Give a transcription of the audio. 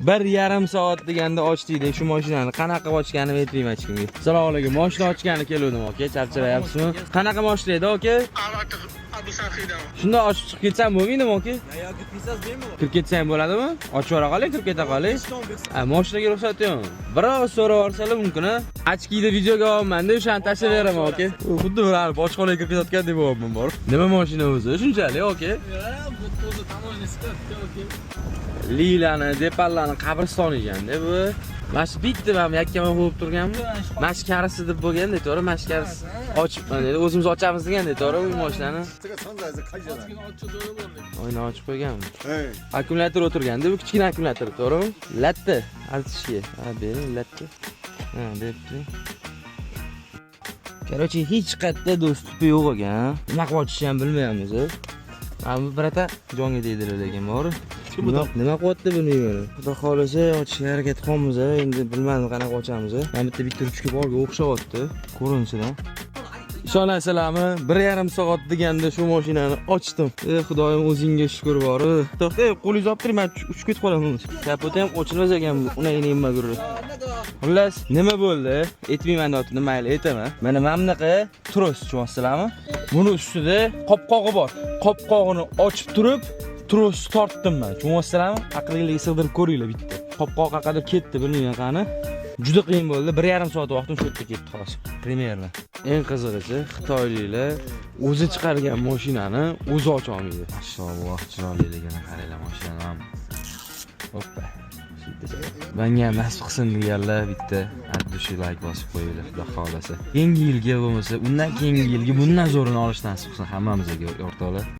1,5 soat deganda ochdingda shu mashinani qanaqa ochganini aytmayman hech kimga. Assalomu alaykum. Mashina ochgani keldim aka, charchayapsizmi? Qanaqa mashina edi aka? Shunda ochib chiqib ketsam bo'lmaydimi aka? Yo'q, ketsangiz bemalol. Kirib ketsang bo'ladimi? Ochib yora qoling, kirib keta qoling. Mashinaga ruxsat yo'q. Biroz so'rab olsalar mumkin-a? Achkiyda videoga olmanda o'shani tashlayveraman aka. Xuddi bir bojxonaga kirib ketayotgandek bo'lyapman bor. Nima mashina o'zi? Shunchalik aka? Bu o'zi tamoyilni sifatga aka. Lilani, Depallani qabristoni ekanda bu. Mana shu bitta ham yakkama bo'lib turganmi? Mashkarasi deb bo'lganda, to'g'ri, mashkarasi ochibman dedi. O'zimiz ochamiz deganda, to'g'ri, bu mashinani. Oyna ochib qo'yganmi? Akkumulyator o'tirganda, bu kichkina akkumulyator, to'g'rimi? Latta, artishga. Ha, bering latta. Ha, debdi. Короче, hech qayerda do'sti yo'q ekan. Nima qilib ochishni ham bilmaymiz. Mana bu birata jonga tegdilar ekan, bor. Nima qilyapti bilmayman. Xudo xolasa ochishga harakat qilamiz, endi bilmadim qanaqa ochamiz. Mana bitta ruchka borga o'xshayapti, ko'rinishidan. Ishonasizlarmi? 1,5 soat deganda shu mashinani ochdim. Xudoyim o'zingga shukr bor. To'xtay, qo'lingizni olib turing, men uchib ketib qolaman. Kapoti ham ochilmas ekan bu. Uni nima ko'rdi? Xullas, nima bo'ldi? Aytmayman dotni, mayli, aytaman. Mana bunaqa tros, tushunyapsizlarmi? Buni ustida qopqog'i bor. Qopqog'ini ochib turib, tros tortdim men. Tushunyapsizlarmi? Aqlingizga sig'dirib ko'ringlar bitta. Qopqoq qaqada ketdi, bilmayman qani. Juda qiyin bo'ldi. 1,5 soat vaqtim shu yerda ketdi xolos. Primerni. Eng qizig'i, xitoyliklar o'zi chiqargan mashinani o'zi ocha olmaydi. Mashalloh, chiroyliligini qaranglar mashinani. Hoppa. Menga nasib qilsin deganlar bitta addushi like bosib qo'yinglar, xudo xolasa. Keyingi yilga bo'lmasa, undan keyingi yilga bundan zo'rini olish nasib qilsin hammamizga o'rtoqlar.